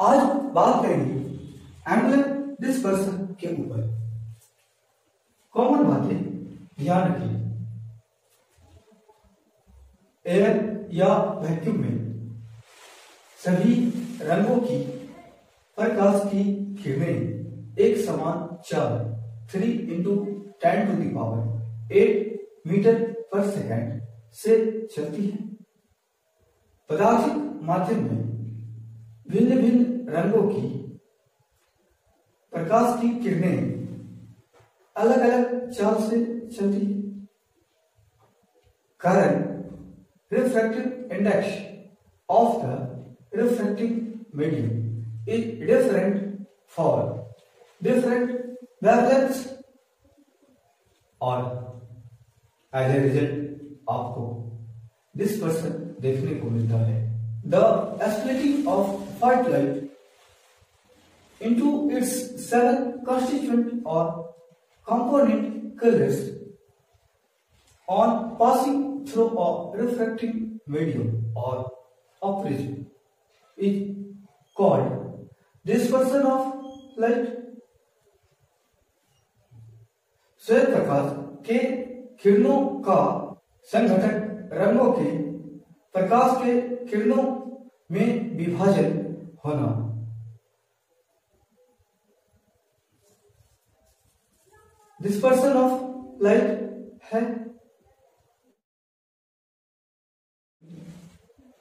आज बात करेंगे एंगुलर डिस्पर्सन के ऊपर। कॉमन बातें ध्यान रखिए। एयर या वैक्यूम में सभी रंगों की प्रकाश की किरणें एक समान चाल 3 × 10⁸ मीटर पर सेकंड से चलती है। पदार्थिक माध्यम में भिन्न भिन्न रंगों की प्रकाश की किरणें अलग अलग चाल से चलती है। कारण refractive index of the refracting medium is different for different wavelengths और as a result आपको dispersion देखने को मिलता है। The splitting of white light into its 7 constituent or component colors on passing through a refracting medium or a prism is called dispersion of light। श्वेत प्रकाश के किरणों का संघटक रंगों के प्रकाश के किरणों में विभाजन होना। डिस्पर्सन ऑफ लाइट है।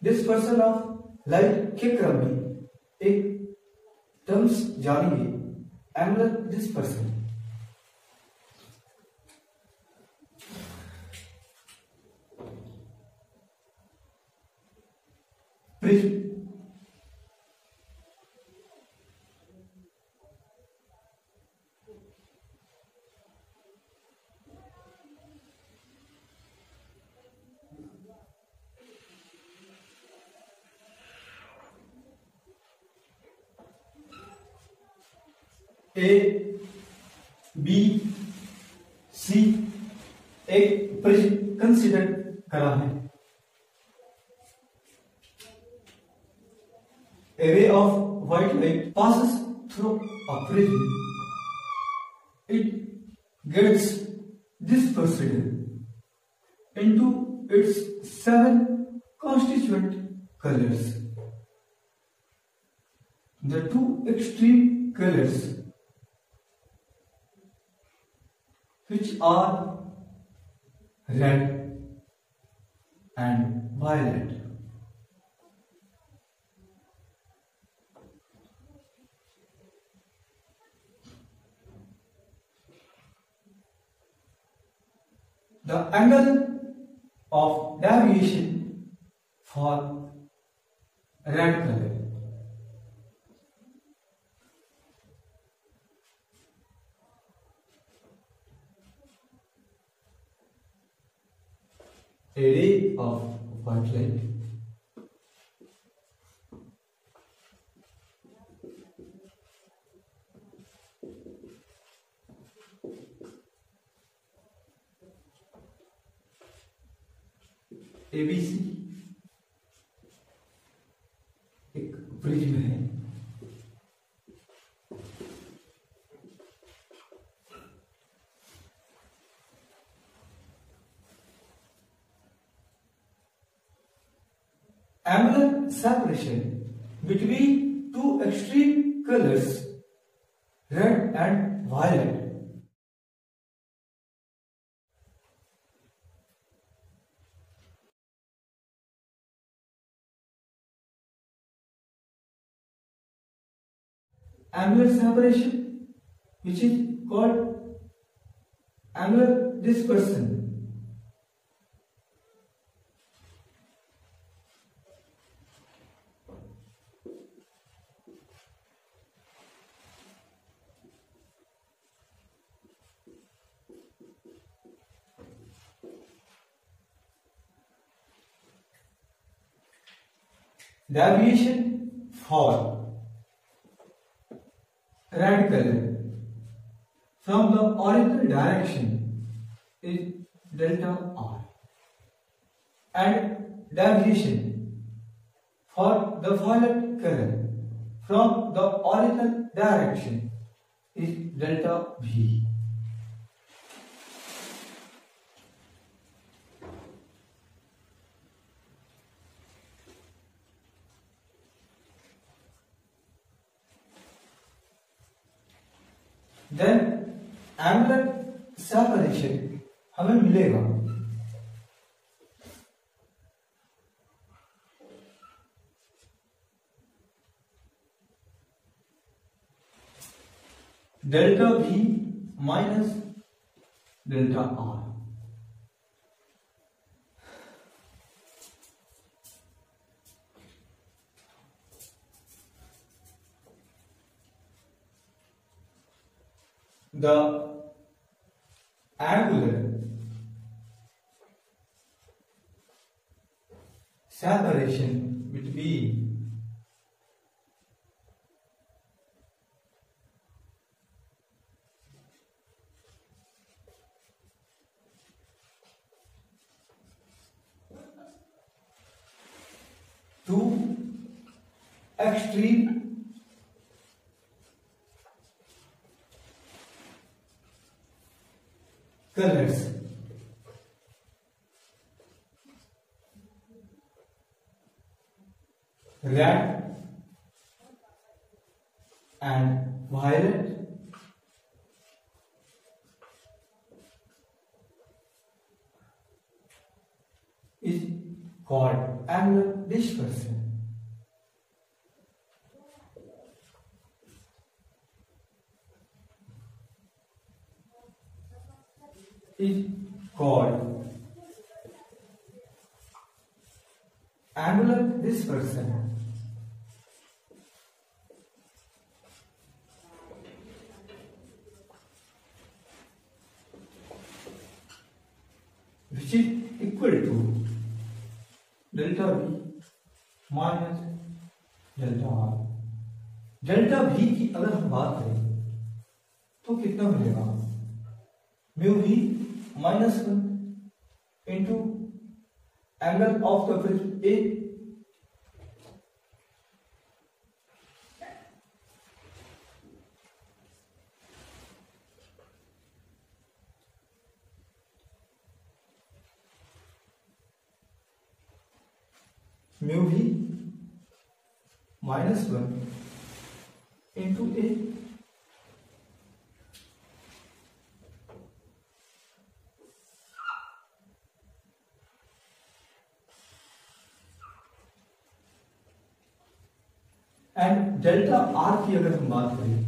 डिस्पर्सन ऑफ लाइट के क्रम में एक टर्म्स जानेंगे, angular dispersion. Prism A B C एक प्रिज्म कंसीडर करा है। A ray of white light passes through a prism. It gets dispersed into its 7 constituent colors. The two extreme colors, which are red and violet, the angle of deviation for red color a ray of white light ABC एक prism है। Angular separation between two extreme colors, red and violet, angular separation, which is called angular dispersion, deviation for red color from the original direction is delta R, and deviation for the violet color from the original direction is delta V. Then angular separation हमें मिलेगा delta V minus delta R. The angular separation between two extreme colors red and violet is called angular dispersion. Is called angular dispersion. Which is equal to delta V minus delta R. Delta V की अगर हम बात करें तो कितना मिलेगा? Mu V minus 1 into angle of the prism A mu V minus 1 into A and delta R की अगर हम बात करें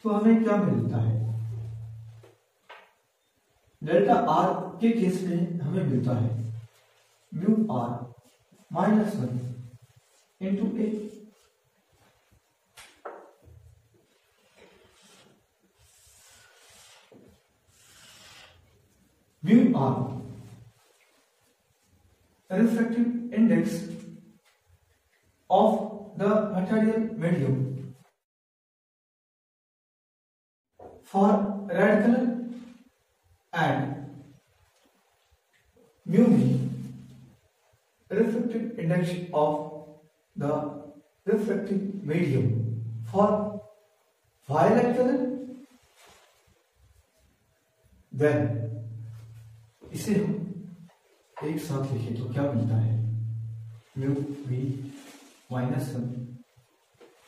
तो हमें क्या मिलता है? डेल्टा आर के केस में हमें मिलता है mu R minus 1 into A mu R refractive index of the material medium for red color and mu V refractive index of the refractive medium for violet color. Then इसे हम एक साथ लिखें तो क्या मिलता है? Mu V minus 1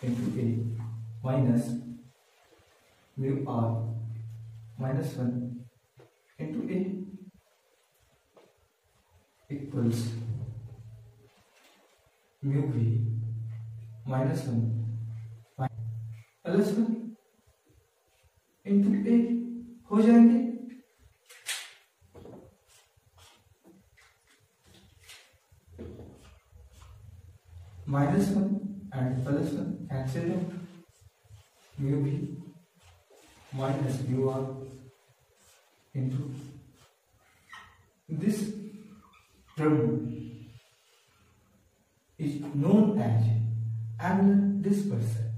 into A minus mu R minus 1 into A equals mu V minus 1 plus 1 into A हो जाएंगे. minus 1 and plus 1 cancel out. Mu V minus mu R into this term is known as angular dispersion.